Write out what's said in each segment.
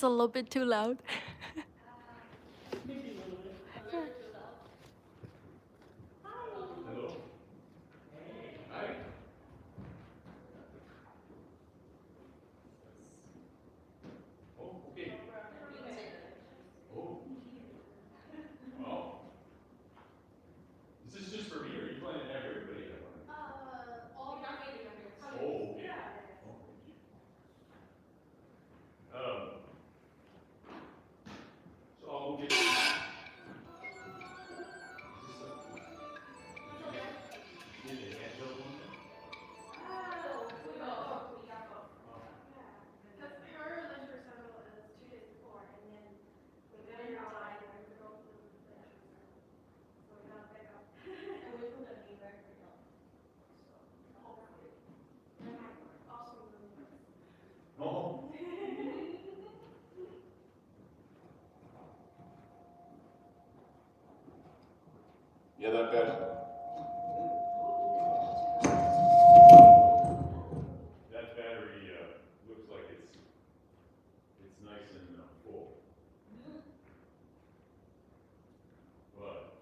It's a little bit too loud. Maybe a little bit. Hello. Hey. Hi. Oh, okay. Oh. Wow. Is this just for me, or are you planning to have everybody have one? All your family members. Oh, okay. Yeah. Oh, thank you. So I'll go get. Oh. Yeah, that battery. That battery looks like it's nice and full. But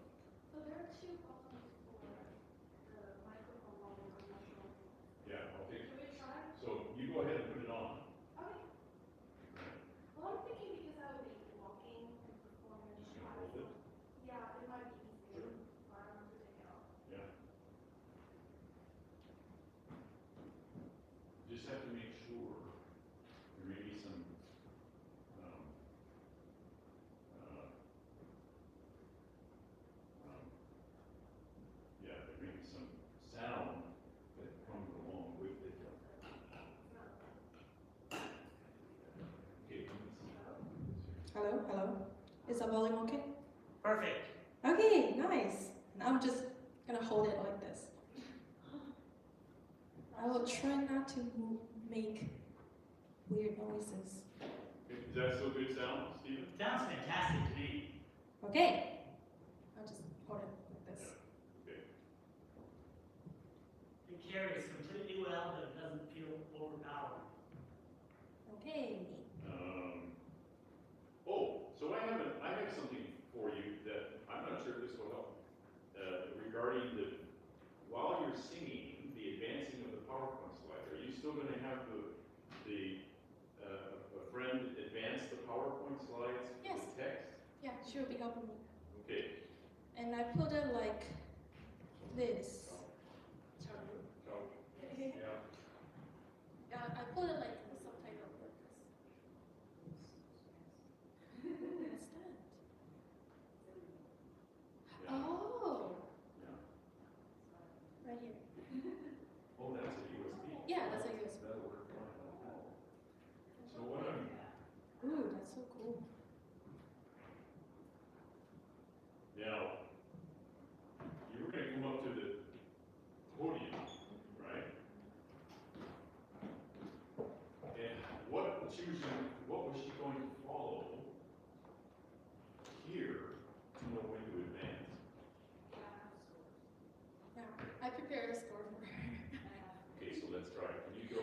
So there are two buttons for the microphone while we're on the show. yeah, I'll take. Can we try? So you go ahead and put it on. Okay. Well, I'm thinking because I will be walking and performing. Just gonna hold it. Yeah, it might be easier. Sure. For I don't have to take it off. Yeah. Just have to make sure there may be some yeah, there may be some sound that comes along with it. Okay, Hello, hello. Is the volume okay? Perfect. Okay, nice. Now I'm just gonna hold it like this. I will try not to make weird noises. is that still good sound, Stephen? Sounds fantastic to me. Okay. I'll just hold it like this. Okay. It carries completely well, but it doesn't feel overpowering. Okay. Oh, so I have something for you that I'm not sure if this will help. Regarding while you're singing, the advancing of the PowerPoint slide, are you still going to have a friend advance the PowerPoint slides Yes. with text? Yeah, she will be helping me. Okay. And I put it like this. So, Yeah. yeah. I put it like the subtitle like this. What's that? Yeah. Oh, Yeah. right here. Oh, that's a USB. Yeah, that's a USB. That'll work fine. So what Ooh, that's so cool. now, you were going to come up to the podium, right? And what was she going to follow here to know when to advance? Yeah, I prepared a score for her. Okay, so let's try it. Can you go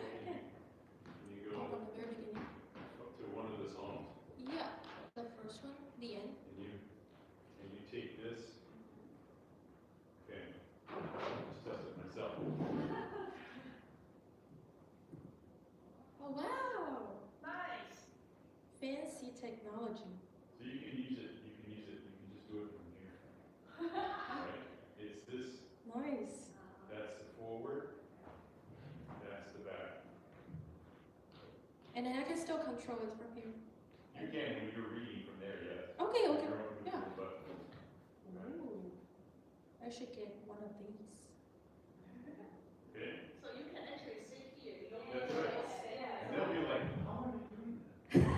From the very beginning. up to one of the songs? Yeah, the first one, the end. And you take this. Okay. Just test it myself. Oh wow! Nice. Fancy technology. So you can use it, you can just do it from here. Right? It's this, Nice. that's the forward, that's the back. And then I can still control it from here. You can when you're reading from there, yes. Okay, okay. Your own Yeah. control button. Ooh. I should get one of these. Okay? So you can actually sit here. You don't That's have to right. sit. And they'll be like, how are you doing that?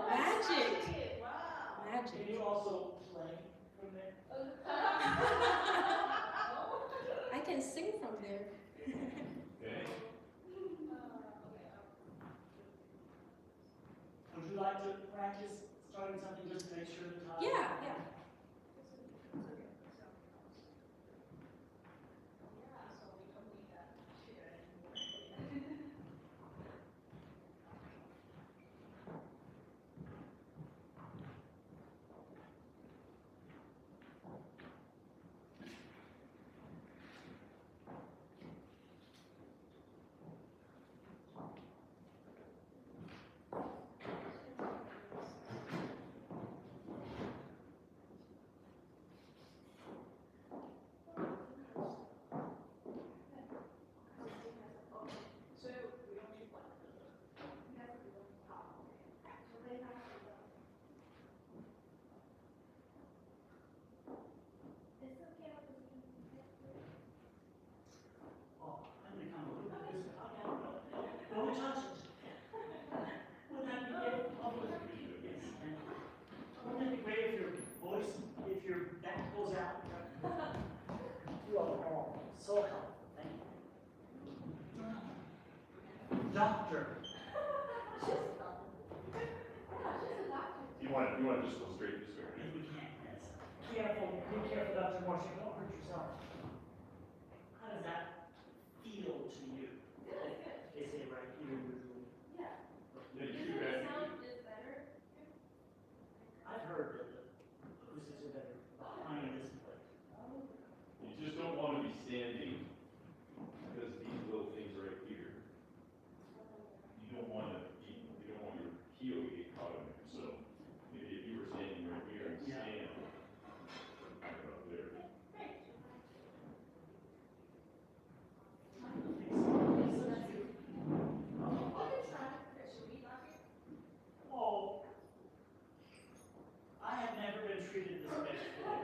Magic. Wow. Can Magic. you also play from there? I can sing from there. Okay? Would you like to practice starting something just to make sure the time? Yeah, yeah. So helpful, thank you. Doctor. She's a doctor. You want to just go straight this way, If right? we can, yes. Be careful, Dr. Morse, you don't hurt yourself. How does that feel to you? Good, good. They say right here usually. Yeah. Yeah, you Isn't do the that. sound is better? I've heard that the acoustics are better behind this plate. You just don't want to be standing because these little things right here. You don't want your heel to get caught in there. So maybe if you were standing right here and Yeah. stand right up there. Oh, I have never been treated this way before.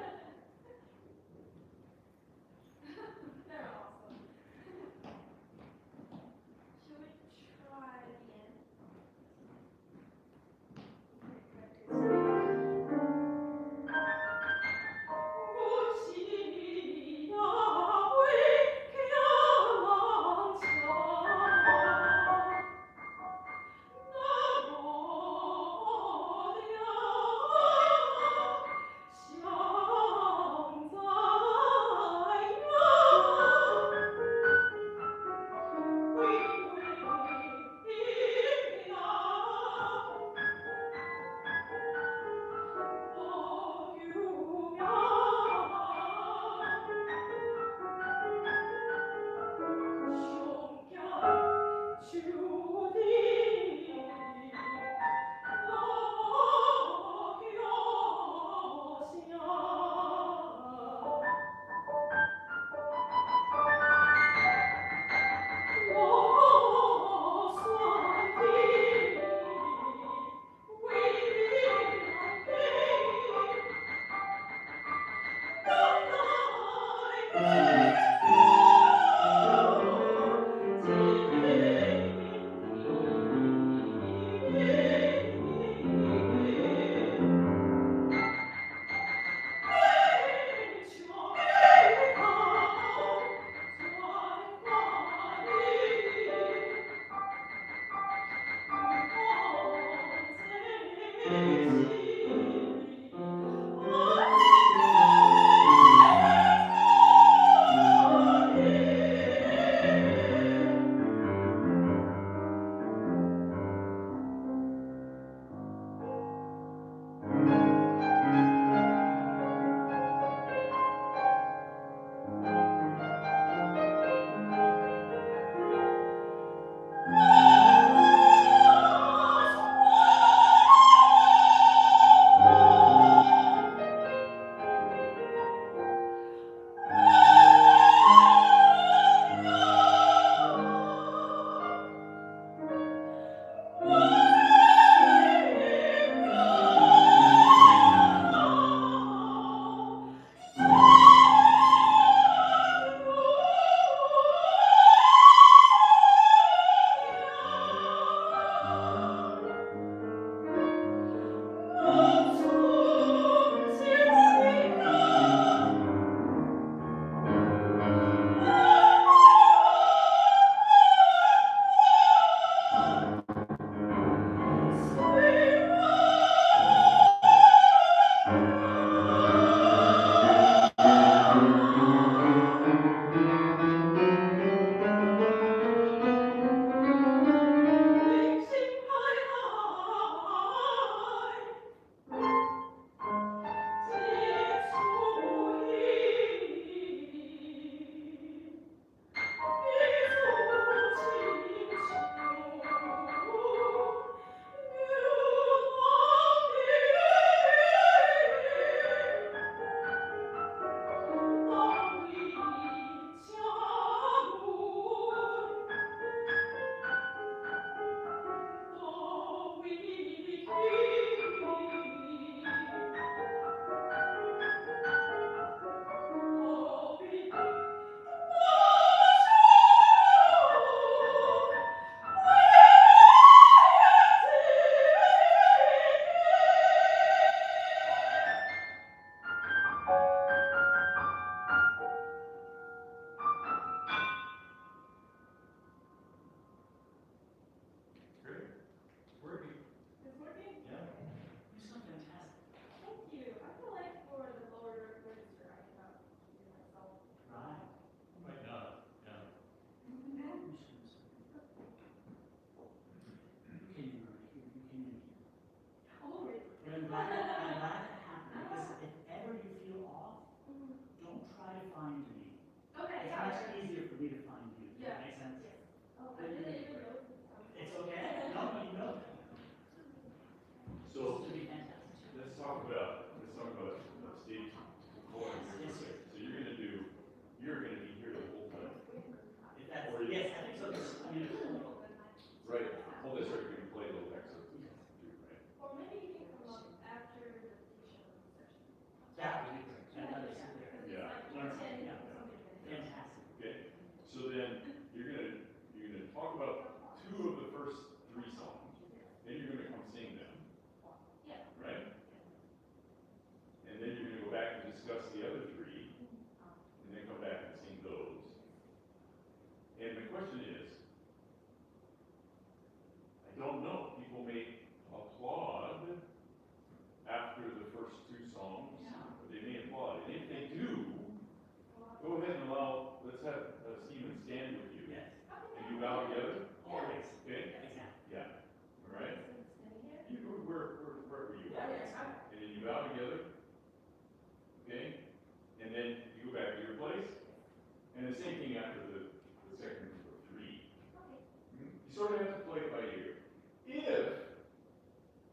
the same thing after the second group of 3. Okay. You sort of have to play it by ear.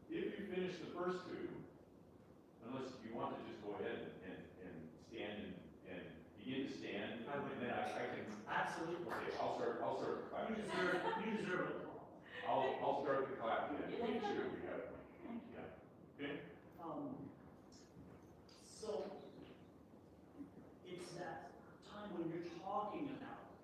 If you finish the first 2, unless you want to just go ahead and stand and begin to stand, and then I can, Absolutely. okay, I'll start the clap. You deserve it. I'll start the clap again, make sure we have it. Yeah, okay? So, it's that time when you're talking about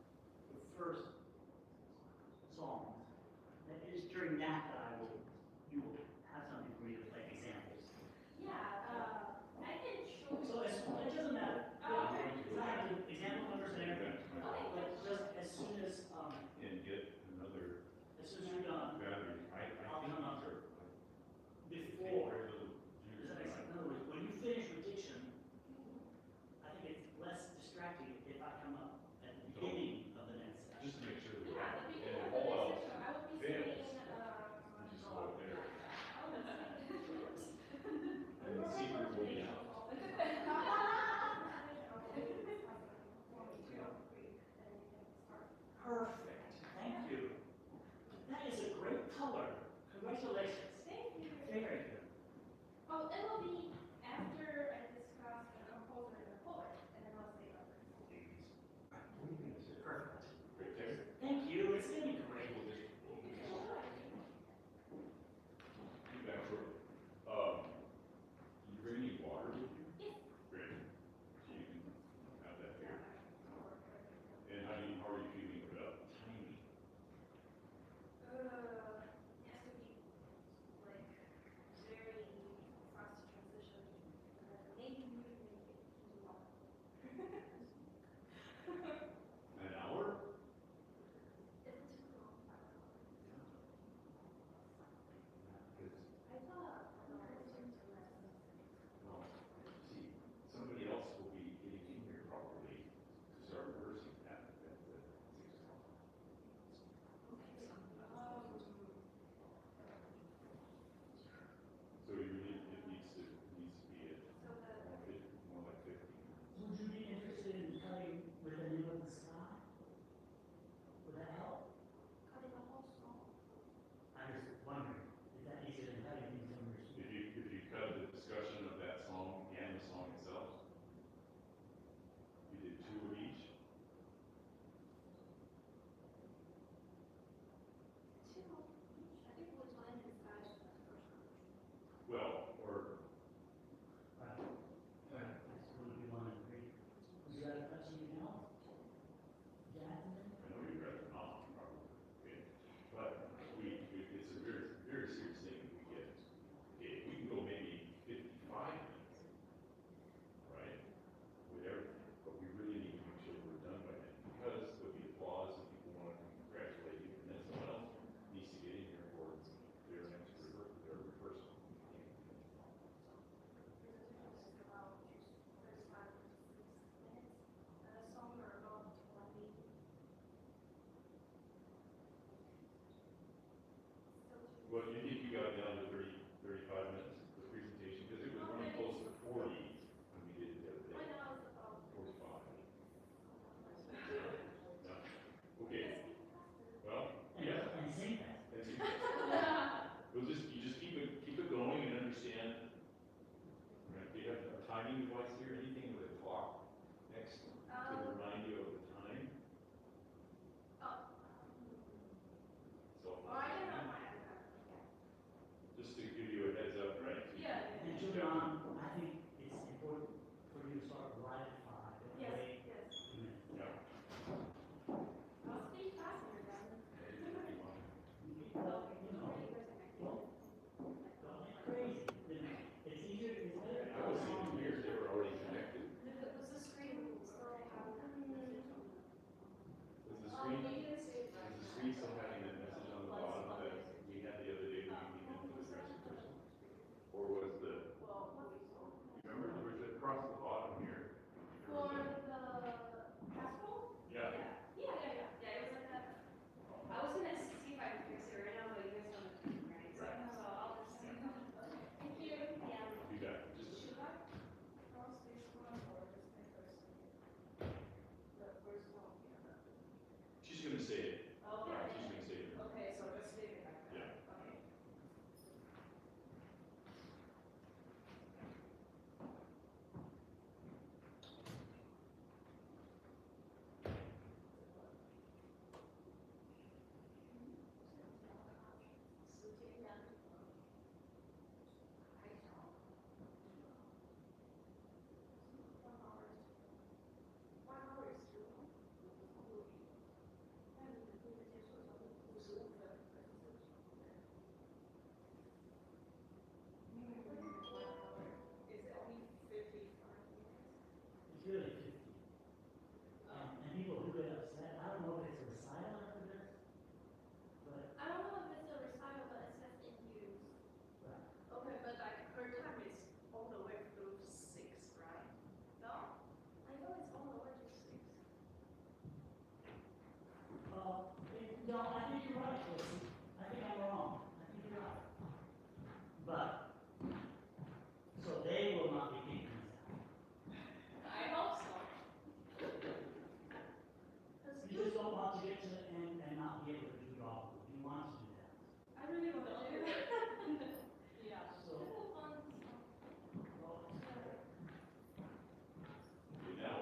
say it. Okay. She's gonna say it. Okay, so just leave it like that. Yeah. Okay. It's really 50. And people who get upset, I don't know if it's a recital after this, but, I don't know if it's a recital, but it says in use. right. Okay, but like her time is all the way through 6, right? No? I know it's all the way to 6. No, I think you're right, Listen. I think I'm wrong. I think you're right. But, so they will not be kicking us out. I hope so. You just don't want to get to the end and not be able to do golf. You want to do that. I really want to do it. Yeah. So, well, Okay, now,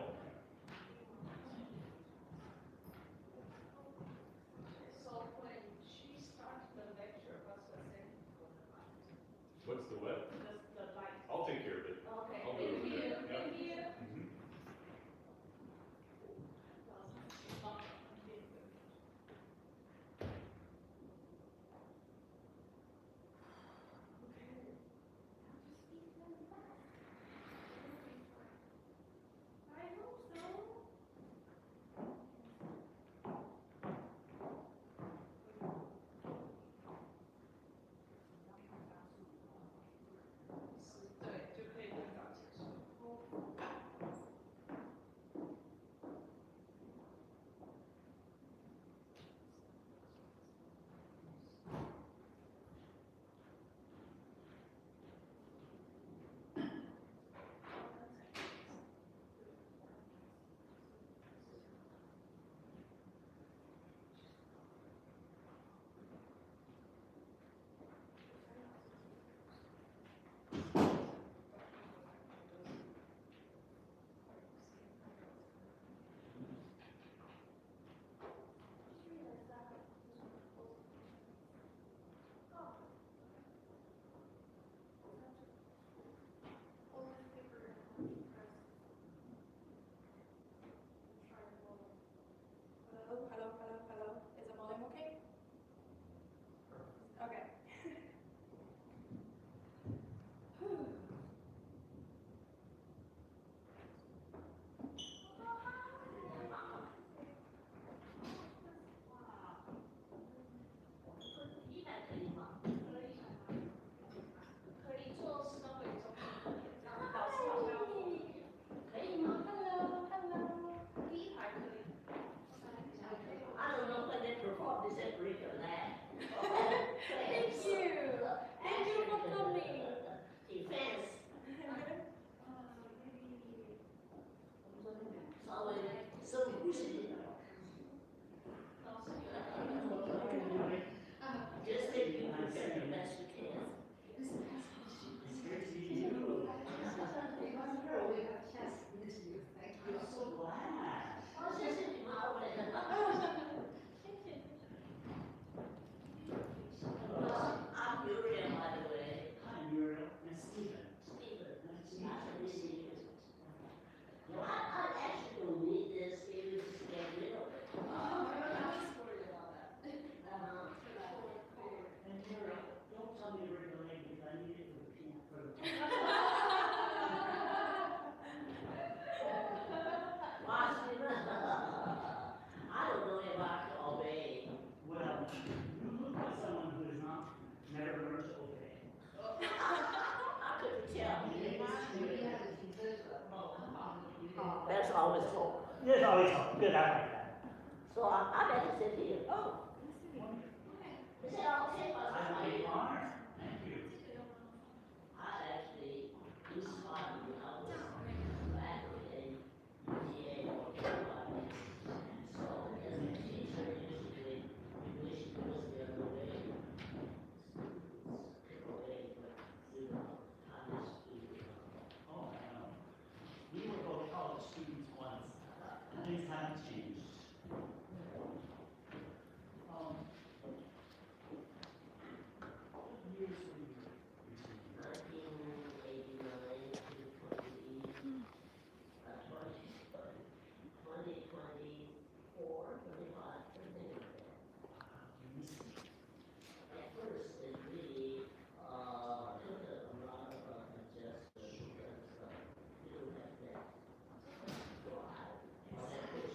So when she starts the lecture, what's the setting for the light? what's the what? The light. I'll take care of it. Okay, I'll do it. thank you, Yeah. thank you. Mhm. I hope so. Hello, hello, hello, hello. Is the volume okay? Okay. Hello, hello. I don't know when they perform this at Rick or that. Thank you. Thank you for coming. Defense. So who's it? Just that you prepare the best you can. it's great to meet you. I'm so glad. I was just in my way. I'm Muriel, by the way. Hi, Muriel and Stephen. Stephen. Nice to meet Nice to you. meet you. Well, I actually don't need this, it was just to get rid of it. And Muriel, don't tell me to break the leg because I need it for the peanut for the. Watch me. I don't know if I can obey. Well, you look like someone who has not never learned to obey. I couldn't tell. Oh. That's always hope. There's always hope. Good, I like that. So I better sit here. Oh, is that okay? I'm very honored. Thank you. I actually inspired when I was back in DMA or everybody. And so as a teacher, you students once. Things haven't changed. What years were you between? 1989 to 2024, 25, something like that. You missed me. At first, it really took a lot of adjustment because you don't have that. So I accepted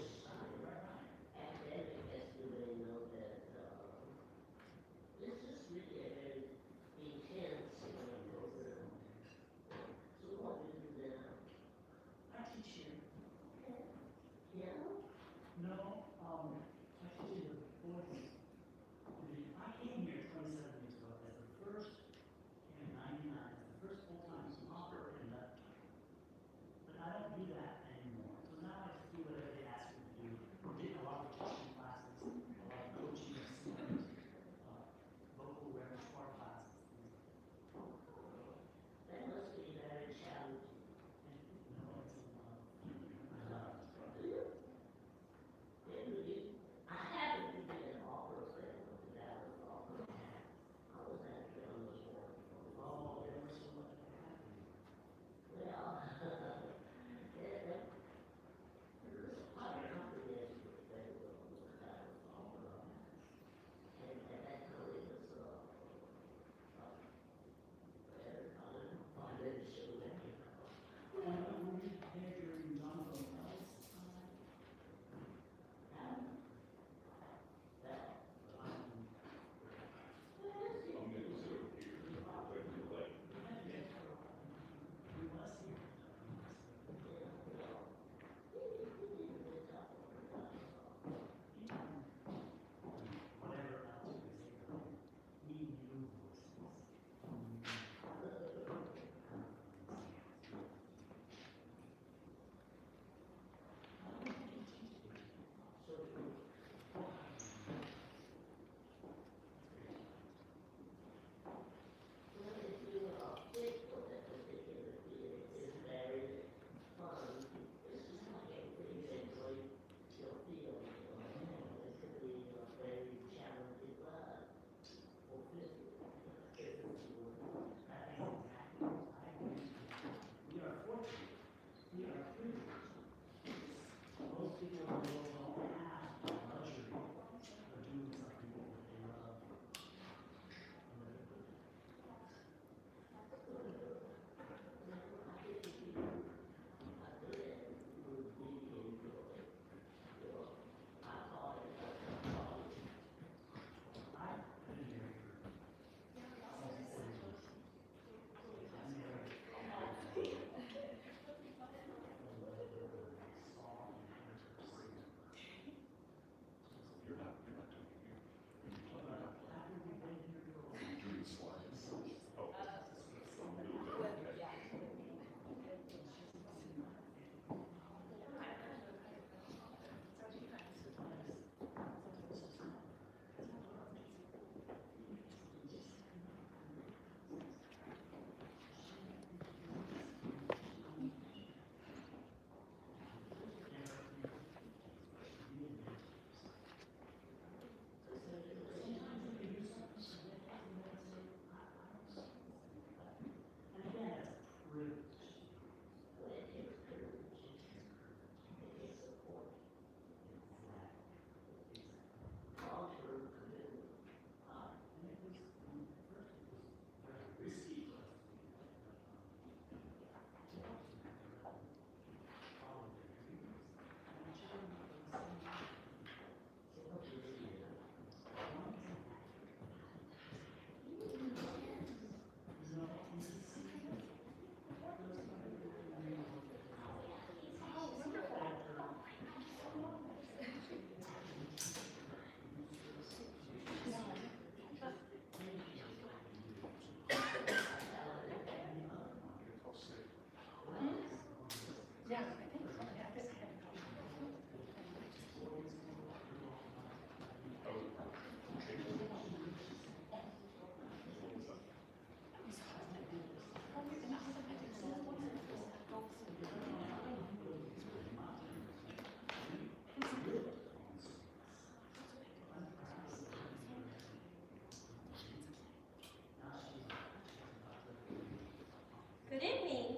evening,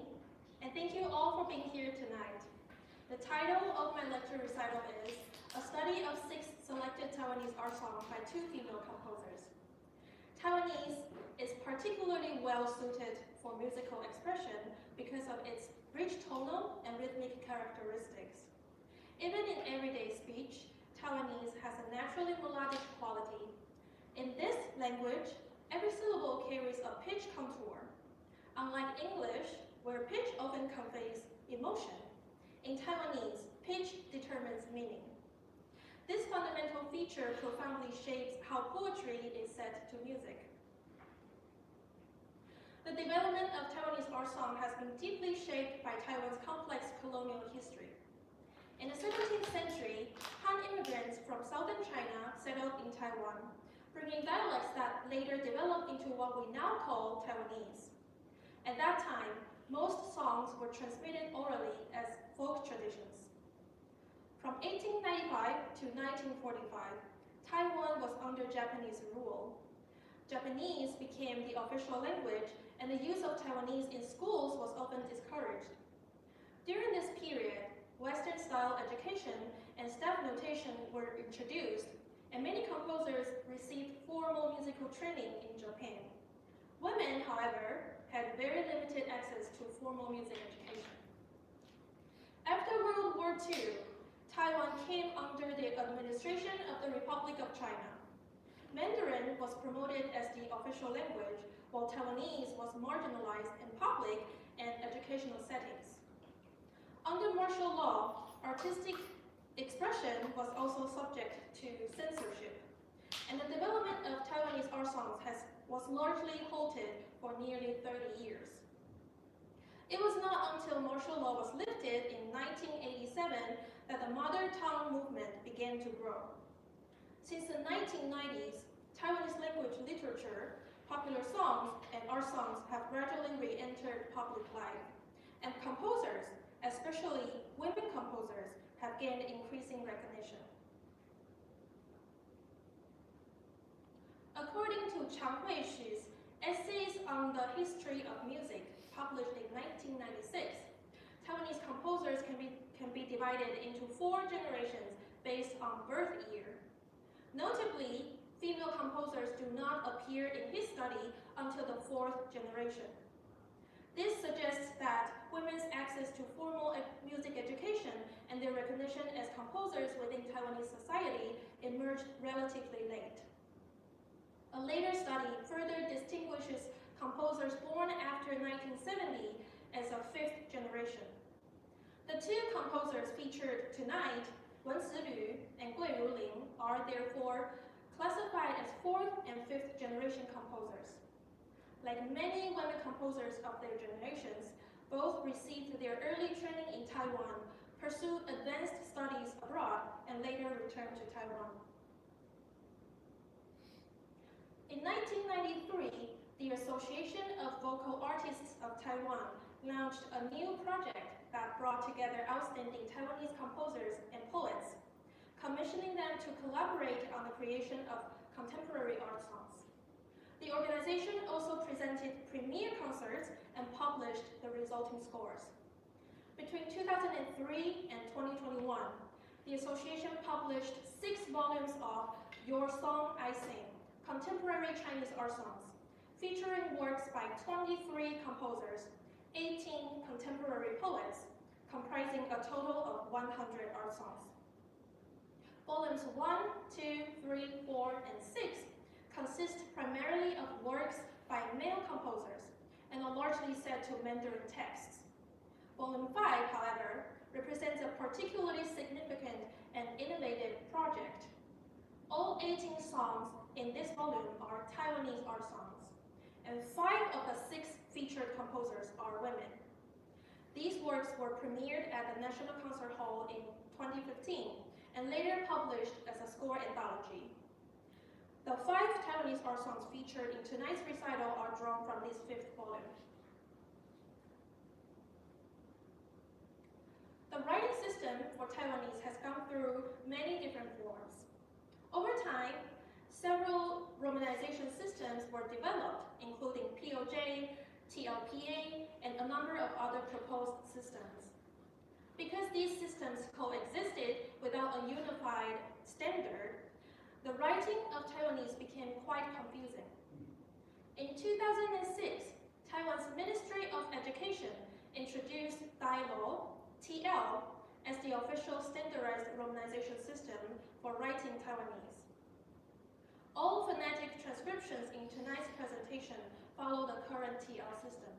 and thank you all for being here tonight. The title of my lecture recital is A Study of 6 Selected Taiwanese Art Songs by 2 female composers. Taiwanese is particularly well suited for musical expression because of its rich tonal and rhythmic characteristics. Even in everyday speech, Taiwanese has a naturally melodic quality. In this language, every syllable carries a pitch contour. Unlike English, where pitch often conveys emotion, in Taiwanese, pitch determines meaning. This fundamental feature profoundly shapes how poetry is set to music. The development of Taiwanese art song has been deeply shaped by Taiwan's complex colonial history. In the 17th century, Han immigrants from southern China settled in Taiwan, bringing dialects that later developed into what we now call Taiwanese. At that time, most songs were transmitted orally as folk traditions. From 1895 to 1945, Taiwan was under Japanese rule. Japanese became the official language, and the use of Taiwanese in schools was often discouraged. During this period, Western-style education and staff notation were introduced, and many composers received formal musical training in Japan. Women, however, had very limited access to formal music education. After World War II, Taiwan came under the administration of the Republic of China. Mandarin was promoted as the official language, while Taiwanese was marginalized in public and educational settings. Under martial law, artistic expression was also subject to censorship, and the development of Taiwanese art songs was largely halted for nearly 30 years. It was not until martial law was lifted in 1987 that the mother tongue movement began to grow. Since the 1990s, Taiwanese language literature, popular songs, and art songs have gradually re-entered public life, and composers, especially women composers, have gained increasing recognition. According to Chang Huishi's Essays on the History of Music, published in 1996, Taiwanese composers can be divided into 4 generations based on birth year. Notably, female composers do not appear in his study until the 4th generation. This suggests that women's access to formal music education and their recognition as composers within Taiwanese society emerged relatively late. A later study further distinguishes composers born after 1970 as a 5th generation. The 2 composers featured tonight, Wen Zilü and Gui Ruling, are therefore classified as 4th and 5th generation composers. Like many women composers of their generations, both received their early training in Taiwan, pursued advanced studies abroad, and later returned to Taiwan. In 1993, the Association of Vocal Artists of Taiwan launched a new project that brought together outstanding Taiwanese composers and poets, commissioning them to collaborate on the creation of contemporary art songs. The organization also presented premiere concerts and published the resulting scores. Between 2003 and 2021, the association published 6 volumes of Your Song I Sing, contemporary Chinese art songs, featuring works by 23 composers, 18 contemporary poets, comprising a total of 100 art songs. Volumes 1, 2, 3, 4, and 6 consist primarily of works by male composers and are largely set to Mandarin texts. Volume 5, however, represents a particularly significant and innovative project. All 18 songs in this volume are Taiwanese art songs, and 5 of the 6 featured composers are women. These works were premiered at the National Concert Hall in 2015 and later published as a score anthology. The 5 Taiwanese art songs featured in tonight's recital are drawn from this 5th volume. The writing system for Taiwanese has gone through many different forms. Over time, several romanization systems were developed, including POJ, TLPA, and a number of other proposed systems. Because these systems coexisted without a unified standard, the writing of Taiwanese became quite confusing. In 2006, Taiwan's Ministry of Education introduced DILO, TL, as the official standardized romanization system for writing Taiwanese. All phonetic transcriptions in tonight's presentation follow the current TL system.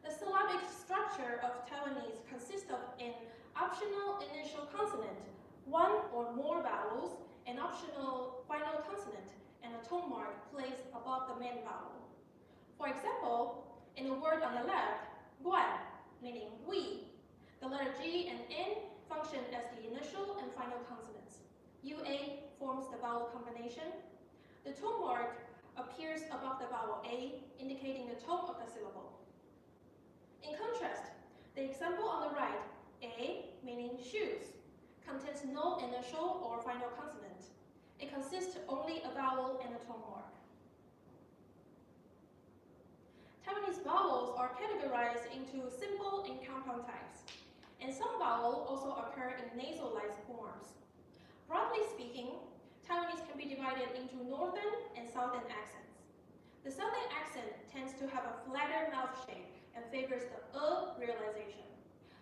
The syllabic structure of Taiwanese consists of an optional initial consonant, one or more vowels, an optional final consonant, and a tone mark placed above the main vowel. For example, in the word on the left, guan, meaning we, the letter G and N function as the initial and final consonants. UA forms the vowel combination. The tone mark appears above the vowel A, indicating the tone of the syllable. In contrast, the example on the right, A, meaning shoes, contains no initial or final consonant. It consists only a vowel and a tone mark. Taiwanese vowels are categorized into simple and compound types, and some vowels also occur in nasalized forms. Broadly speaking, Taiwanese can be divided into northern and southern accents. The southern accent tends to have a flatter mouth shape and favors the realization,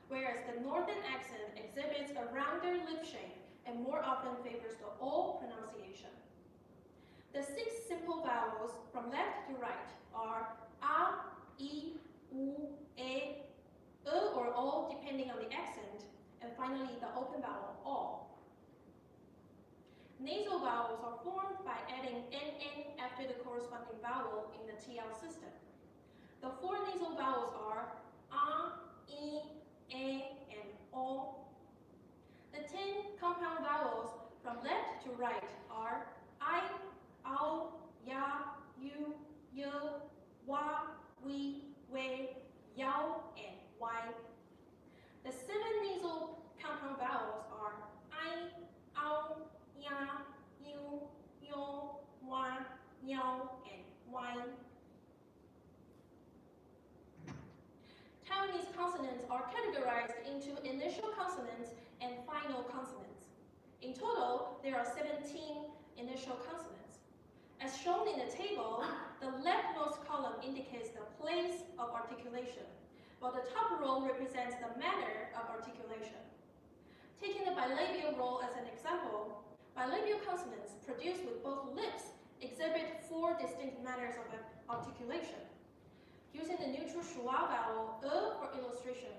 whereas the northern accent exhibits a rounder lip shape and more often favors the O pronunciation. The 6 simple vowels from left to right are A, I, U, E, or O depending on the accent, and finally the open vowel O. Nasal vowels are formed by adding NN after the corresponding vowel in the TL system. The 4 nasal vowels are A, I, E, and O. The 10 compound vowels from left to right are I, Ao, Ya, U, Y, Wa, We, We, Yao, and Y. The 7 nasal compound vowels are I, Ao, Ya, U, Yo, Wa, Yao, and Y. Taiwanese consonants are categorized into initial consonants and final consonants. In total, there are 17 initial consonants. As shown in the table, the leftmost column indicates the place of articulation, while the top row represents the manner of articulation. Taking the bilabial row as an example, bilabial consonants produced with both lips exhibit 4 distinct manners of articulation. Using the neutral schwa vowel for illustration,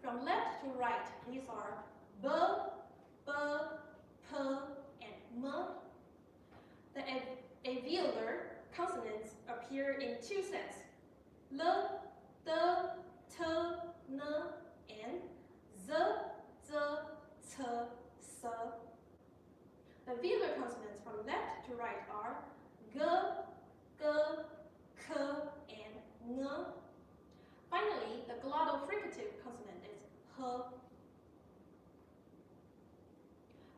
from left to right, these are b, b, p, and m. The alveolar consonants appear in 2 sets, l, d, t, n, and z, z, t, s. The velar consonants from left to right are g, g, k, and ng. Finally, the glottofricative consonant is h.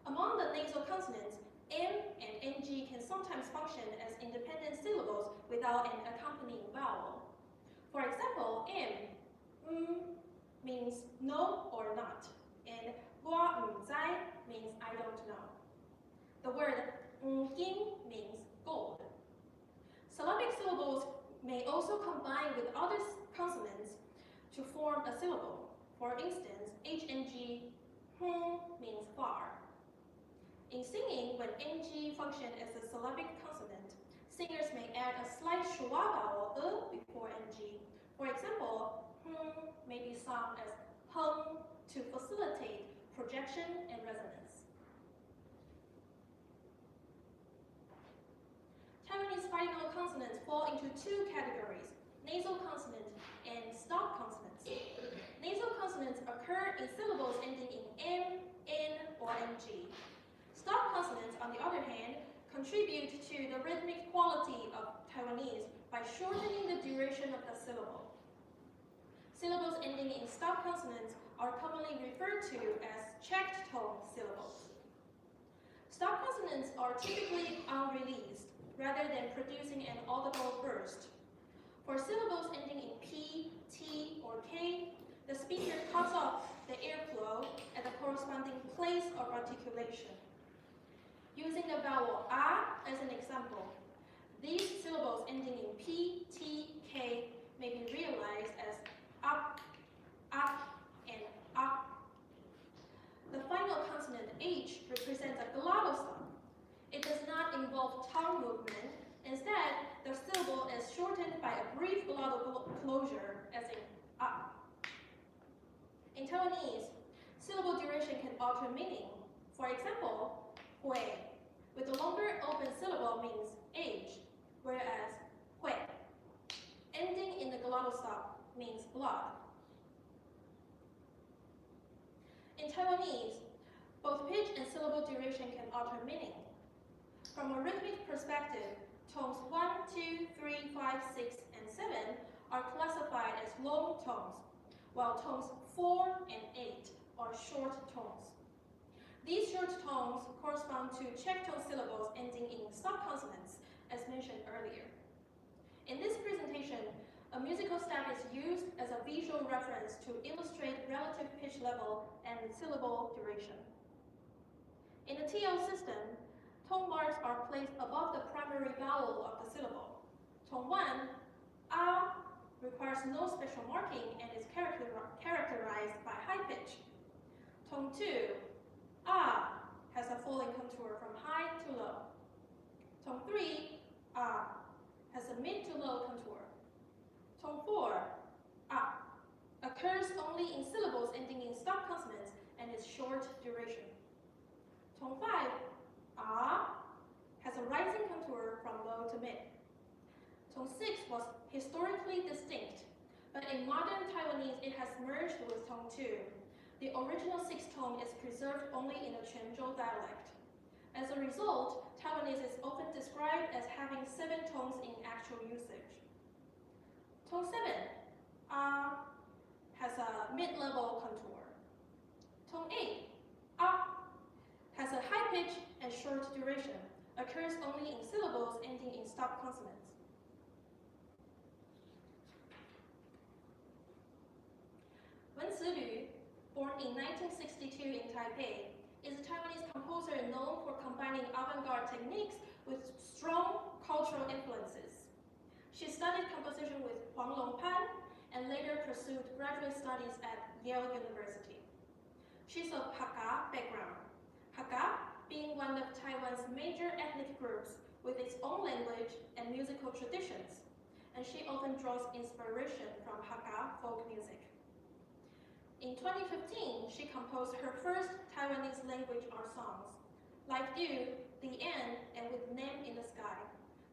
Among the nasal consonants, m and ng can sometimes function as independent syllables without an accompanying vowel. For example, means no or not, and gua zai means I don't know. The word yin means gold. Syllabic syllables may also combine with other consonants to form a syllable. For instance, hng means far. In singing, when ng functions as a syllabic consonant, singers may add a slight schwa vowel before ng. For example, may be sung as hum to facilitate projection and resonance. Taiwanese final consonants fall into 2 categories, nasal consonant and stop consonants. Nasal consonants occur in syllables ending in m, n, or ng. Stop consonants, on the other hand, contribute to the rhythmic quality of Taiwanese by shortening the duration of the syllable. Syllables ending in stop consonants are commonly referred to as checked tone syllables. Stop consonants are typically unreleased, rather than producing an audible burst. For syllables ending in P, T, or K, the speaker cuts off the airflow at the corresponding place of articulation. Using the vowel A as an example, these syllables ending in P, T, K may be realized as up, and up. The final consonant H represents a glottal sound. It does not involve tongue movement. Instead, the syllable is shortened by a brief glottal closure, as in up. In Taiwanese, syllable duration can alter meaning. For example, hui, with a longer open syllable means age, whereas hui, ending in the glottal stop, means blood. In Taiwanese, both pitch and syllable duration can alter meaning. From a rhythmic perspective, tones 1, 2, 3, 5, 6, and 7 are classified as long tones, while tones 4 and 8 are short tones. These short tones correspond to check tone syllables ending in stop consonants, as mentioned earlier. In this presentation, a musical staff is used as a visual reference to illustrate relative pitch level and syllable duration. In the TL system, tone marks are placed above the primary vowel of the syllable. Tone 1, A, requires no special marking and is characterized by high pitch. Tone 2, A, has a falling contour from high to low. Tone 3, A, has a mid to low contour. Tone 4, A, occurs only in syllables ending in stop consonants and is short duration. Tone 5, A, has a rising contour from low to mid. Tone 6 was historically distinct, but in modern Taiwanese it has merged with Tone 2. The original 6th tone is preserved only in the Quanzhou dialect. As a result, Taiwanese is often described as having 7 tones in actual usage. Tone 7, A, has a mid-level contour. Tone 8, A, has a high pitch and short duration, occurs only in syllables ending in stop consonants. Wen Cilü, born in 1962 in Taipei, is a Taiwanese composer known for combining avant-garde techniques with strong cultural influences. She studied composition with Huang Longpan and later pursued graduate studies at Yale University. She's of Hakka background, Hakka being one of Taiwan's major ethnic groups with its own language and musical traditions, and she often draws inspiration from Hakka folk music. In 2015, she composed her first Taiwanese language art songs, Life Due, The End, and With Name in the Sky,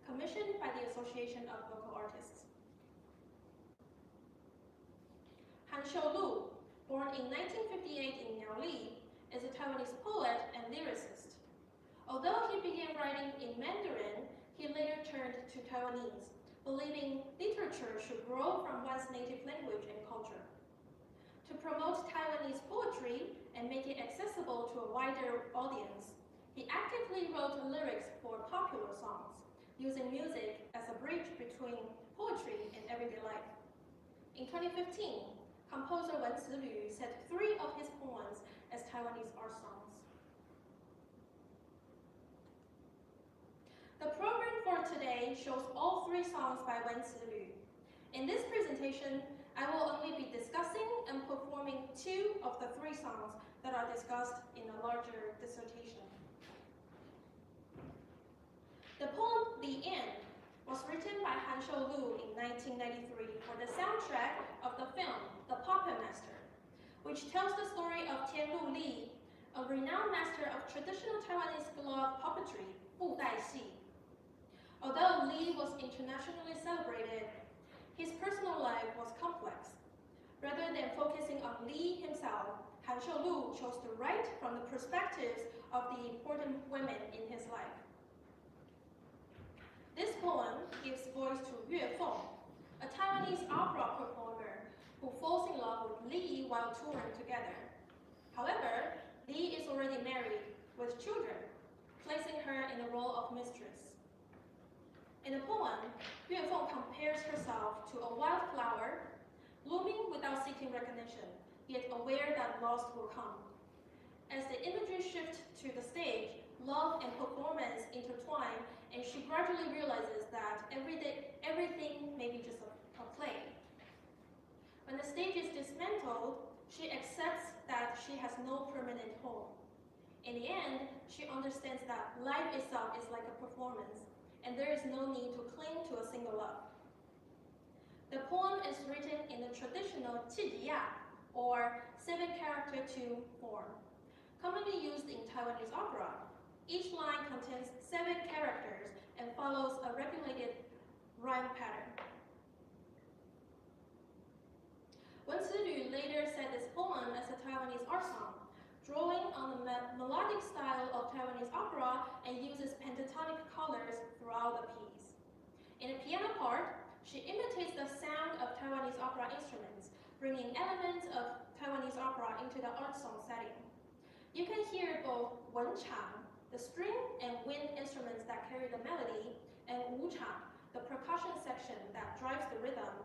commissioned by the Association of Vocal Artists. Han Shou, born in 1958 in Miaoli, is a Taiwanese poet and lyricist. Although he began writing in Mandarin, he later turned to Taiwanese, believing literature should grow from one's native language and culture. To promote Taiwanese poetry and make it accessible to a wider audience, he actively wrote lyrics for popular songs, using music as a bridge between poetry and everyday life. In 2015, composer Wen Cilü set 3 of his poems as Taiwanese art songs. The program for today shows all 3 songs by Wen Cilü. In this presentation, I will only be discussing and performing 2 of the 3 songs that are discussed in a larger dissertation. The poem The End was written by Han Shou in 1993 for the soundtrack of the film The Puppet Master, which tells the story of Tianlu Li, a renowned master of traditional Taiwanese glove puppetry, Wu Dai Xi. Although Li was internationally celebrated, his personal life was complex. Rather than focusing on Li himself, Han Shou chose to write from the perspectives of the important women in his life. This poem gives voice to Yue Feng, a Taiwanese opera performer who falls in love with Li while touring together. However, Li is already married with children, placing her in the role of mistress. In the poem, Yue Feng compares herself to a wildflower, blooming without seeking recognition, yet aware that loss will come. As the imagery shifts to the stage, love and performance intertwine, and she gradually realizes that everything may be just a play. When the stage is dismantled, she accepts that she has no permanent home. In the end, she understands that life itself is like a performance, and there is no need to cling to a single love. The poem is written in the traditional 气急呀, or 7-character tune form, commonly used in Taiwanese opera. Each line contains 7 characters and follows a regulated rhyme pattern. Wen Cilü later set this poem as a Taiwanese art song, drawing on the melodic style of Taiwanese opera and uses pentatonic colors throughout the piece. In the piano part, she imitates the sound of Taiwanese opera instruments, bringing elements of Taiwanese opera into the art song setting. You can hear both wenchang, the string and wind instruments that carry the melody, and wuchang, the percussion section that drives the rhythm,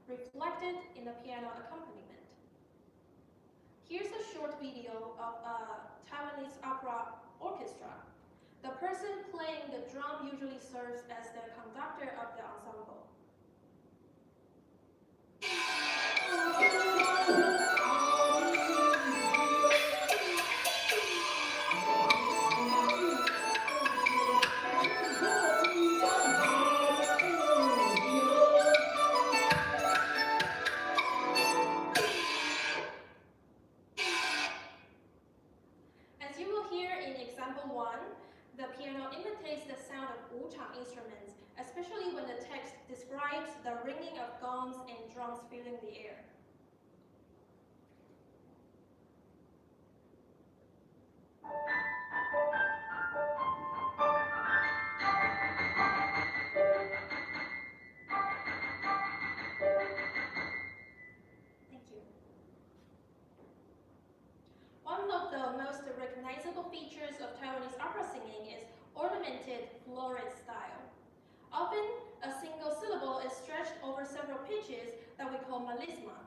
reflected in the piano accompaniment. Here's a short video of a Taiwanese opera orchestra. The person playing the drum usually serves as the conductor of the ensemble. As you will hear in example 1, the piano imitates the sound of wuchang instruments, especially when the text describes the ringing of gongs and drums filling the air. Thank you. One of the most recognizable features of Taiwanese opera singing is ornamented florid style. Often, a single syllable is stretched over several pitches that we call melisma.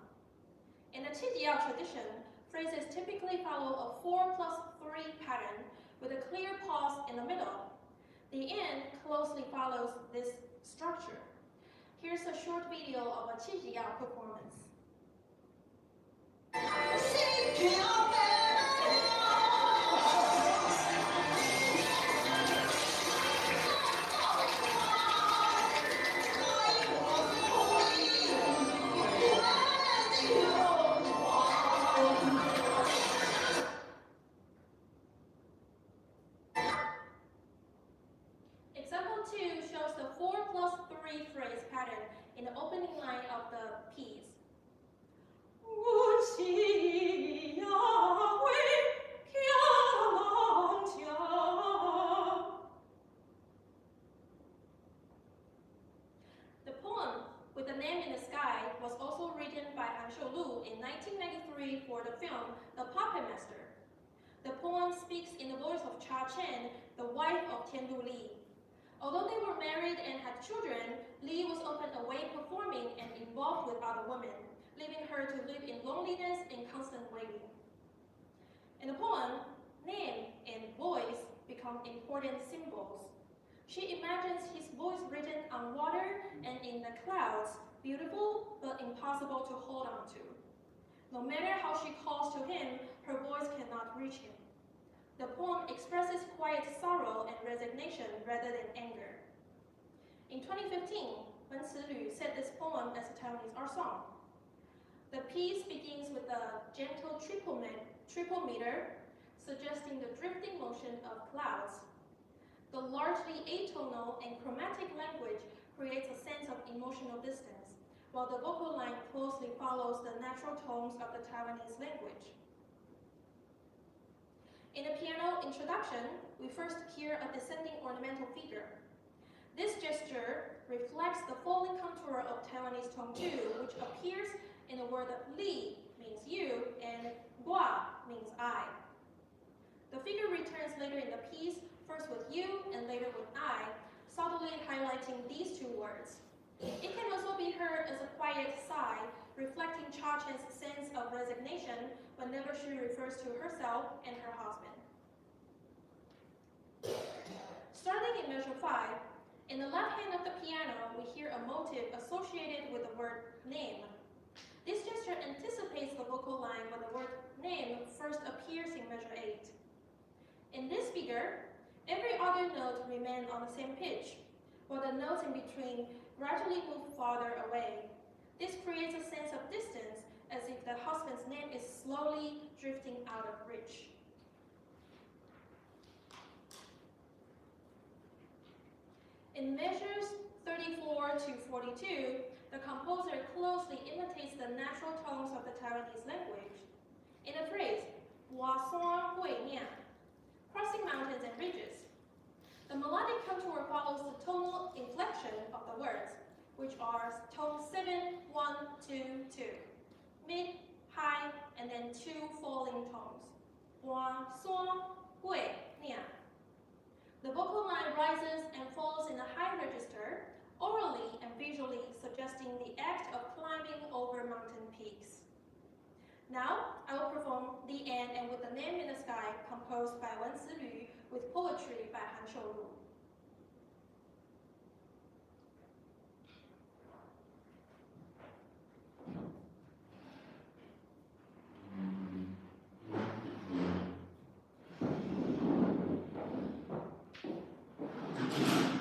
In the Qijiao tradition, phrases typically follow a 4+3 pattern with a clear pause in the middle. The end closely follows this structure. Here's a short video of a Qijiao performance. Example 2 shows the 4+3 phrase pattern in the opening line of the piece. The poem, With the Name in the Sky, was also written by Han Shoulu in 1993 for the film The Puppet Master. The poem speaks in the voice of Cha Chen, the wife of Tiandu Li. Although they were married and had children, Li was often away performing and involved with other women, leaving her to live in loneliness and constant waiting. In the poem, name and voice become important symbols. She imagines his voice written on water and in the clouds, beautiful but impossible to hold on to. No matter how she calls to him, her voice cannot reach him. The poem expresses quiet sorrow and resignation rather than anger. In 2015, Wen Cilü set this poem as a Taiwanese art song. The piece begins with a gentle triple meter, suggesting the drifting motion of clouds. The largely atonal and chromatic language creates a sense of emotional distance, while the vocal line closely follows the natural tones of the Taiwanese language. In the piano introduction, we first hear a descending ornamental figure. This gesture reflects the falling contour of Taiwanese tone 2, which appears in the word li means you and gua means I. The figure returns later in the piece, first with you and later with I, subtly highlighting these two words. It can also be heard as a quiet sigh, reflecting Cha Chen's sense of resignation whenever she refers to herself and her husband. Starting in measure 5, in the left hand of the piano, we hear a motive associated with the word name. This gesture anticipates the vocal line when the word name first appears in measure 8. In this figure, every audio note remains on the same pitch, while the notes in between gradually move farther away. This creates a sense of distance, as if the husband's name is slowly drifting out of reach. In measures 34 to 42, the composer closely imitates the natural tones of the Taiwanese language. In the phrase, 我说会念, crossing mountains and ridges, the melodic contour follows the tonal inflection of the words, which are tone 7, 1, 2, 2, mid, high, and then 2 falling tones. 我说会念. The vocal line rises and falls in a high register, orally and visually suggesting the act of climbing over mountain peaks. Now, I will perform The End and With the Name in the Sky, composed by Wen Zilü, with poetry by Han Shoulu. Thank you.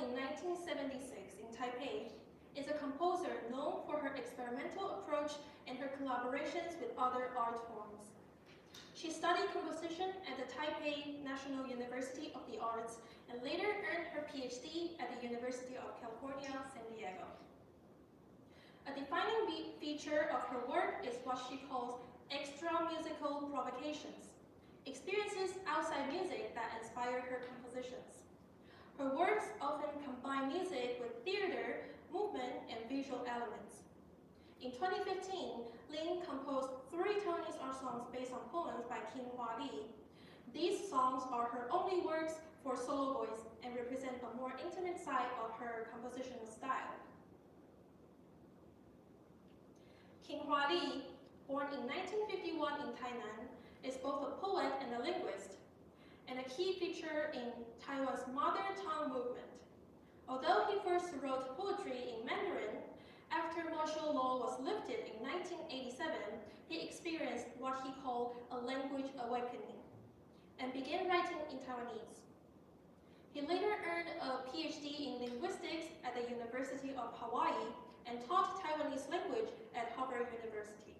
in 1976 in Taipei, is a composer known for her experimental approach and her collaborations with other art forms. She studied composition at the Taipei National University of the Arts and later earned her PhD at the University of California, San Diego. A defining feature of her work is what she calls extra-musical provocations, experiences outside music that inspire her compositions. Her works often combine music with theater, movement, and visual elements. In 2015, Lin composed 3 Taiwanese art songs based on poems by Qinghua Li. These songs are her only works for solo voice and represent a more intimate side of her compositional style. Qinghua Li, born in 1951 in Tainan, is both a poet and a linguist, and a key feature in Taiwan's mother tongue movement. Although he first wrote poetry in Mandarin, after martial law was lifted in 1987, he experienced what he called a language awakening and began writing in Taiwanese. He later earned a PhD in linguistics at the University of Hawaii and taught Taiwanese language at Harvard University.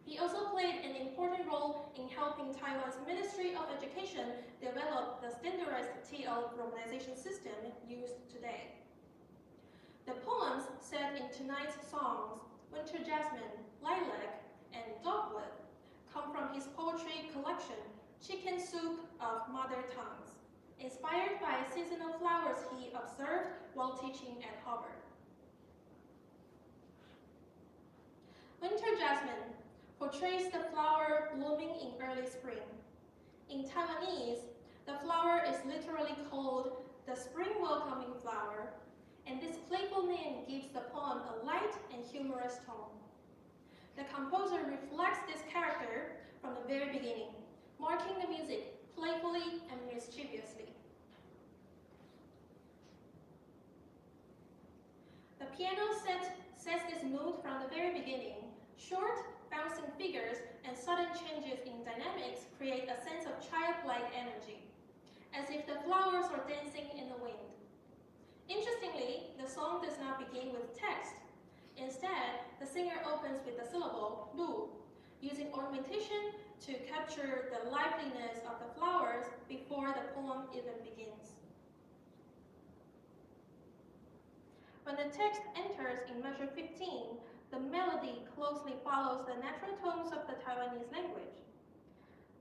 He also played an important role in helping Taiwan's Ministry of Education develop the standardized TL romanization system used today. The poems set in tonight's songs, Winter Jasmine, Lilac, and Dogwood, come from his poetry collection, Chicken Soup of Mother Tongues, inspired by seasonal flowers he observed while teaching at Harvard. Winter Jasmine portrays the flower blooming in early spring. In Taiwanese, the flower is literally called the spring welcoming flower, and this playful name gives the poem a light and humorous tone. The composer reflects this character from the very beginning, marking the music playfully and mischievously. The piano sets this mood from the very beginning. Short, bouncing figures and sudden changes in dynamics create a sense of childlike energy, as if the flowers are dancing in the wind. Interestingly, the song does not begin with text. Instead, the singer opens with the syllable lu, using ornamentation to capture the liveliness of the flowers before the poem even begins. When the text enters in measure 15, the melody closely follows the natural tones of the Taiwanese language.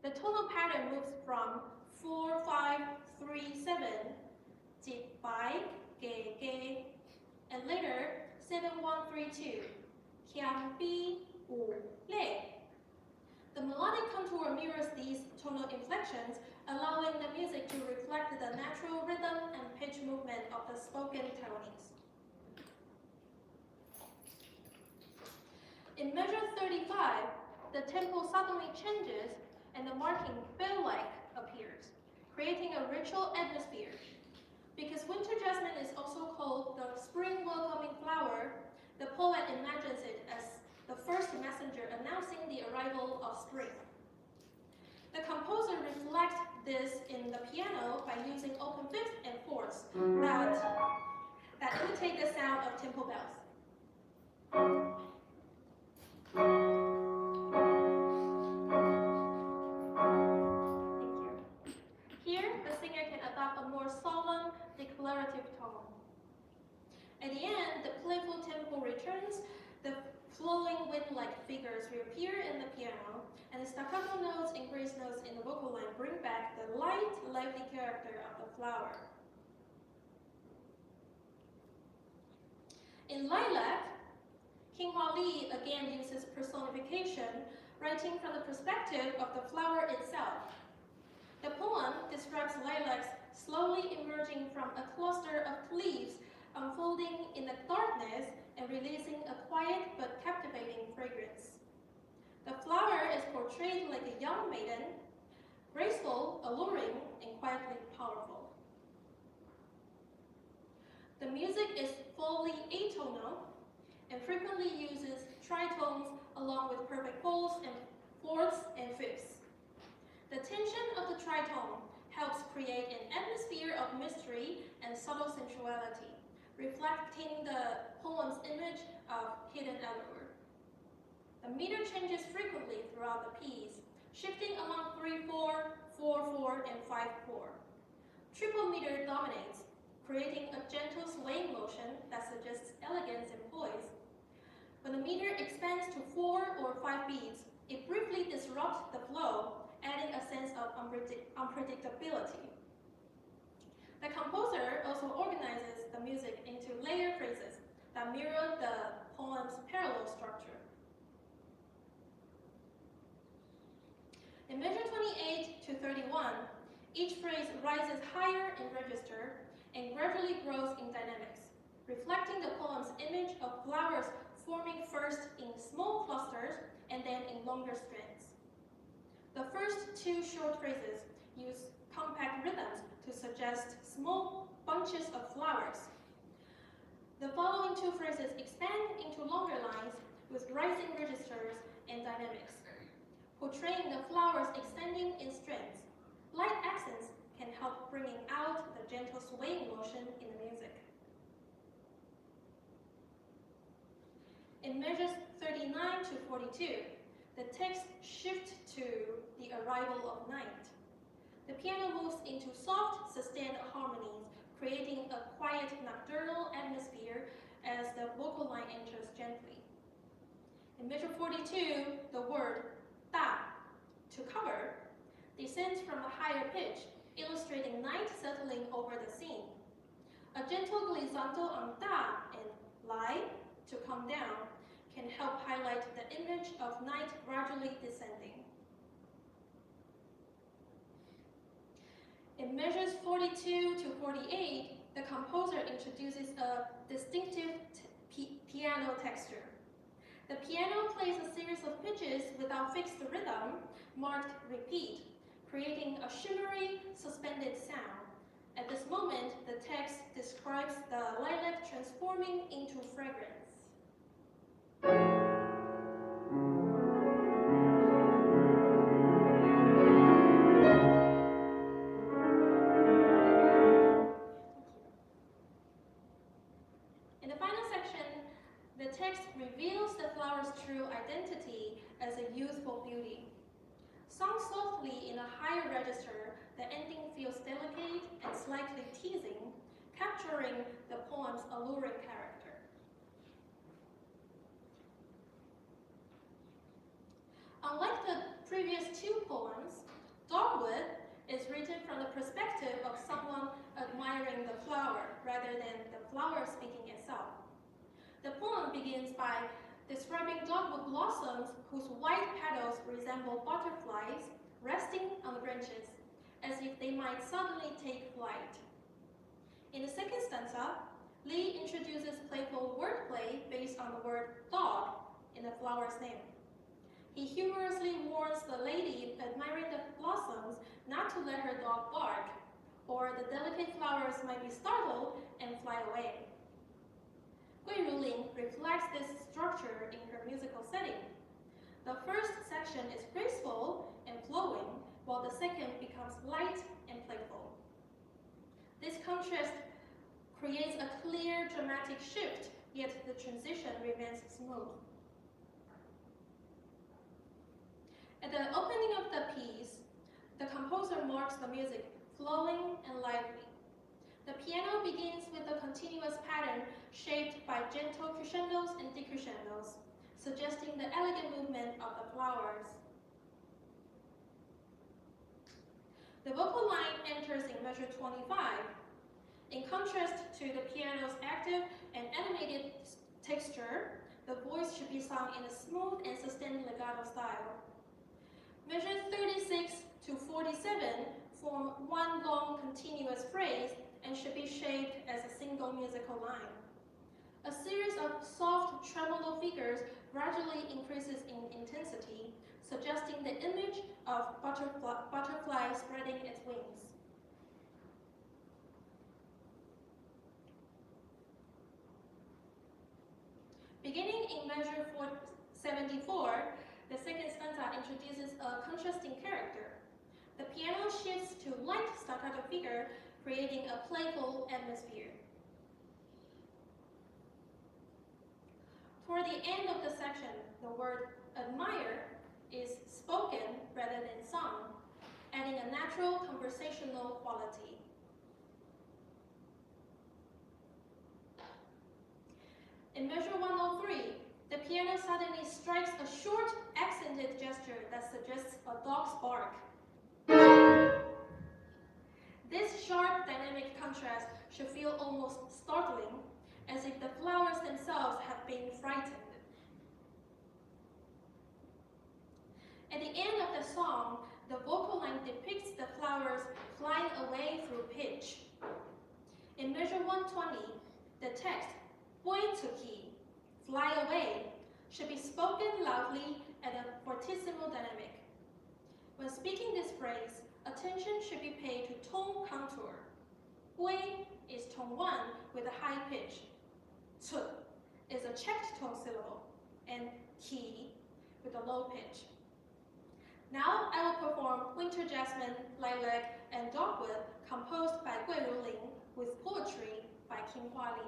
The tonal pattern moves from 4, 5, 3, 7, ji, bai, ge, ge, and later 7, 1, 3, 2, kiang, bi, wu, le. The melodic contour mirrors these tonal inflections, allowing the music to reflect the natural rhythm and pitch movement of the spoken Taiwanese. In measure 35, the tempo suddenly changes and the marking bell-like appears, creating a ritual atmosphere. Because Winter Jasmine is also called the spring welcoming flower, the poet imagines it as the first messenger announcing the arrival of spring. The composer reflects this in the piano by using open fifths and fourths that imitate the sound of temple bells. Thank you. Here, the singer can adopt a more solemn, declarative tone. At the end, the playful tempo returns, the flowing wind-like figures reappear in the piano, and the staccato notes and grace notes in the vocal line bring back the light, lively character of the flower. In Lilac, Qinghua Li again uses personification, writing from the perspective of the flower itself. The poem describes lilacs slowly emerging from a cluster of leaves, unfolding in the darkness and releasing a quiet but captivating fragrance. The flower is portrayed like a young maiden, graceful, alluring, and quietly powerful. The music is fully atonal and frequently uses tritones along with perfect fourths and fifths. The tension of the tritone helps create an atmosphere of mystery and subtle sensuality, reflecting the poem's image of hidden allure. The meter changes frequently throughout the piece, shifting among 3/4, 4/4, and 5/4. Triple meter dominates, creating a gentle swaying motion that suggests elegance and poise. When the meter expands to 4 or 5 beats, it briefly disrupts the flow, adding a sense of unpredictability. The composer also organizes the music into layered phrases that mirror the poem's parallel structure. In measure 28 to 31, each phrase rises higher in register and gradually grows in dynamics, reflecting the poem's image of flowers forming first in small clusters and then in longer strands. The first two short phrases use compact rhythms to suggest small bunches of flowers. The following two phrases expand into longer lines with rising registers and dynamics, portraying the flowers extending in strands. Light accents can help bringing out the gentle swaying motion in the music. In measures 39 to 42, the text shifts to the arrival of night. The piano moves into soft, sustained harmonies, creating a quiet nocturnal atmosphere as the vocal line enters gently. In measure 42, the word da, to cover, descends from a higher pitch, illustrating night settling over the scene. A gentle glissando on da and lai, to come down, can help highlight the image of night gradually descending. In measures 42 to 48, the composer introduces a distinctive piano texture. The piano plays a series of pitches without fixed rhythm, marked repeat, creating a shimmery, suspended sound. At this moment, the text describes the lilac transforming into fragrance. In the final section, the text reveals the flower's true identity as a youthful beauty. Sung softly in a higher register, the ending feels delicate and slightly teasing, capturing the poem's alluring character. Unlike the previous two poems, Dogwood is written from the perspective of someone admiring the flower rather than the flower speaking itself. The poem begins by describing dogwood blossoms whose white petals resemble butterflies resting on the branches, as if they might suddenly take flight. In the second stanza, Lee introduces playful wordplay based on the word dog in the flower's name. He humorously warns the lady admiring the blossoms not to let her dog bark, or the delicate flowers might be startled and fly away. Gui Ruling reflects this structure in her musical setting. The first section is graceful and flowing, while the second becomes light and playful. This contrast creates a clear dramatic shift, yet the transition remains smooth. At the opening of the piece, the composer marks the music flowing and lively. The piano begins with a continuous pattern shaped by gentle crescendos and decrescendos, suggesting the elegant movement of the flowers. The vocal line enters in measure 25. In contrast to the piano's active and animated texture, the voice should be sung in a smooth and sustained legato style. Measures 36 to 47 form one long continuous phrase and should be shaped as a single musical line. A series of soft tremolo figures gradually increases in intensity, suggesting the image of butterfly spreading its wings. Beginning in measure 74, the second stanza introduces a contrasting character. the piano shifts to light staccato figure, creating a playful atmosphere. Toward the end of the section, the word admire is spoken rather than sung, adding a natural conversational quality. In measure 103, the piano suddenly strikes a short, accented gesture that suggests a dog's bark. This sharp dynamic contrast should feel almost startling, as if the flowers themselves have been frightened. At the end of the song, the vocal line depicts the flowers flying away through pitch. In measure 120, the text, "Boituki," fly away, should be spoken loudly at a fortissimo dynamic. When speaking this phrase, attention should be paid to tone contour. Bui is tone 1 with a high pitch. Tu is a checked tone syllable, and ki with a low pitch. Now I will perform Winter Jasmine, Lilac, and Dogwood, composed by Gui Ruling, with poetry by Kim Hua Li.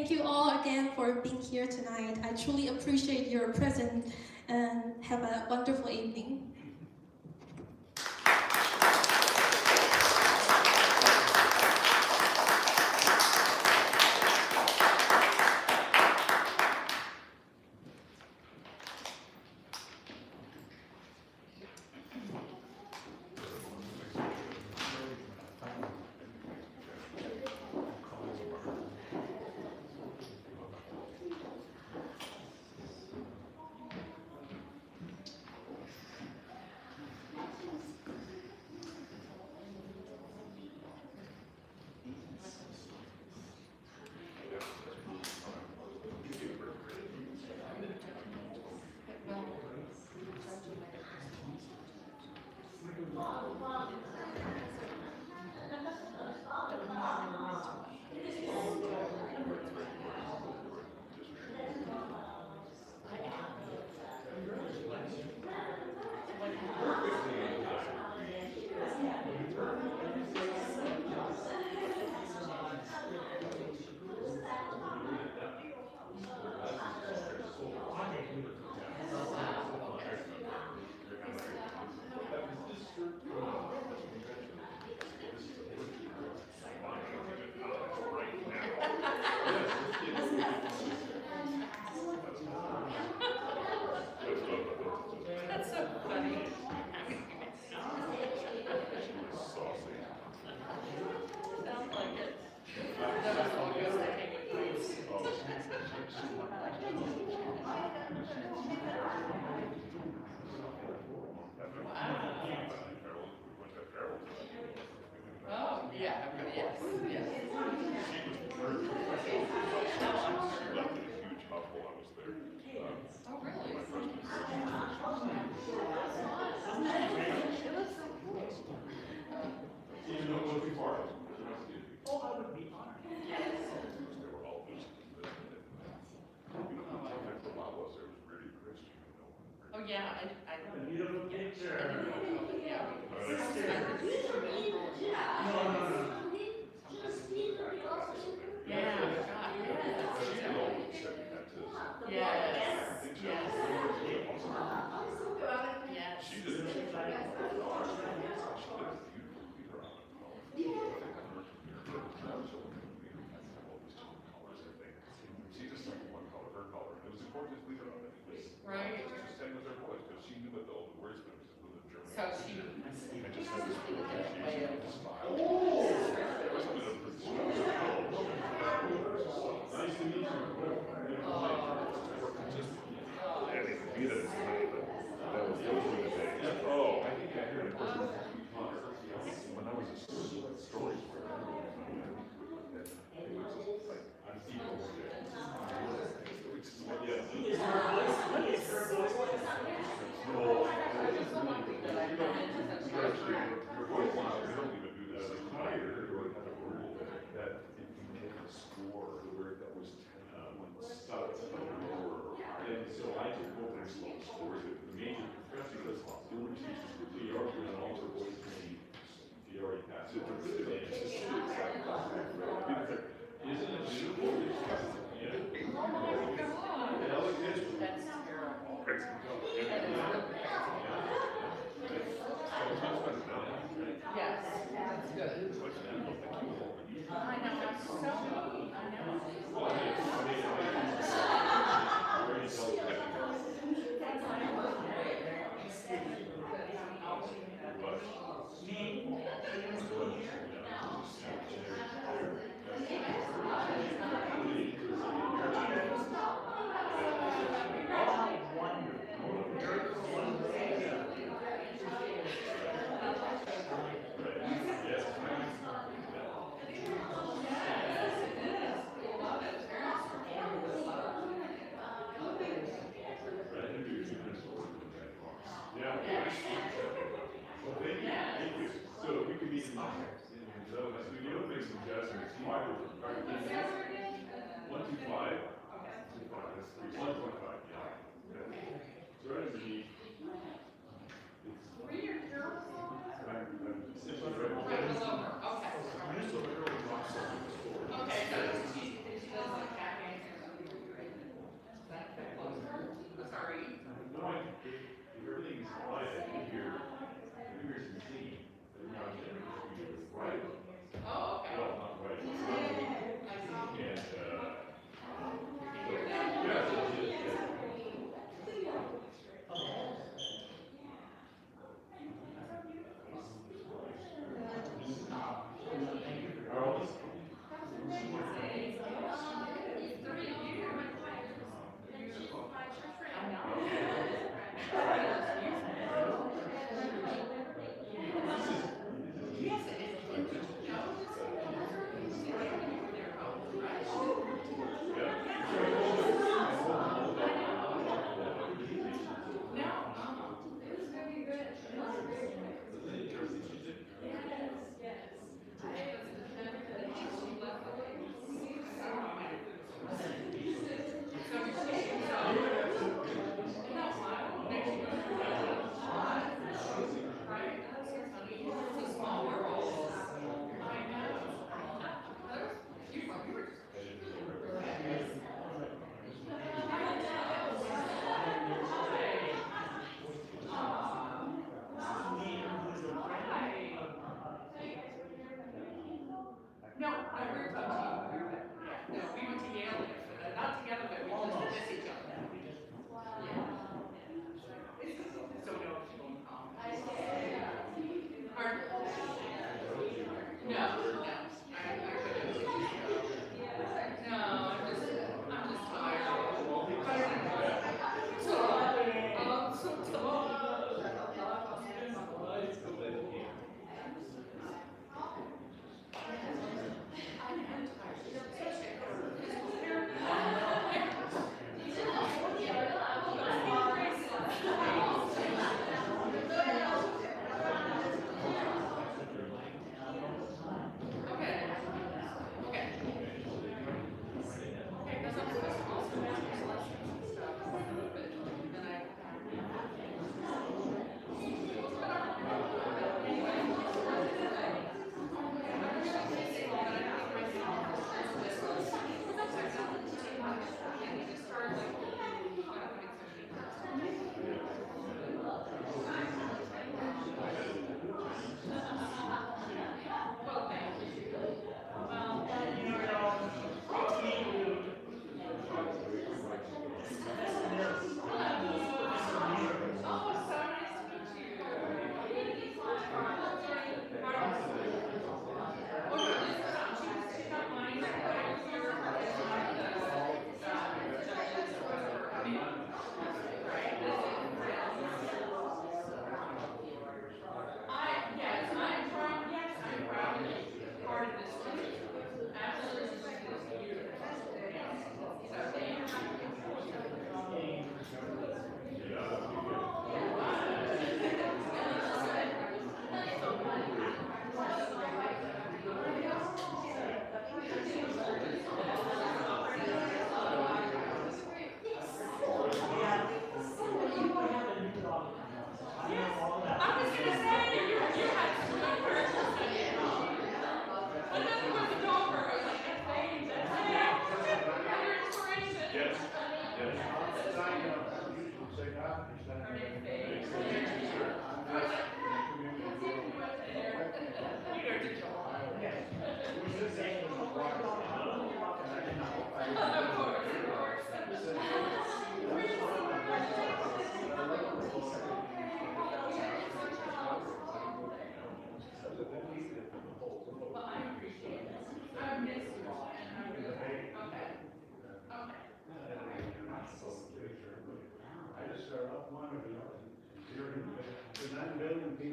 Thank you all again for being here tonight. I truly appreciate your presence and have a wonderful evening. That's so funny. Sounds like it. That was all good. I think it was. Oh, yeah, okay, yes, yes. Oh, really? Even though it was too far. Oh, I would be honored. They were all just, you know, the lot was, there was really Christian, you know. Oh, yeah, I. Beautiful picture. Yeah. No, no, no. Yeah, God, yes. Yes, yes. Yes. She did it. She just like one color, her color. It was important to leave it on it. It was Right. just same with her voice, because she knew what all the words meant, because it was a German. So she. I just had this appreciation of the smile. Nice to meet you. Oh, I think I heard it. When I was a story for it was like, I'm people. Yes, that's good. I know, I'm so, I know. Me?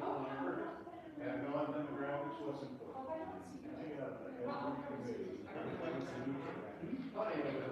people on earth, and non-demographics wasn't put. I got every committee. But anyway,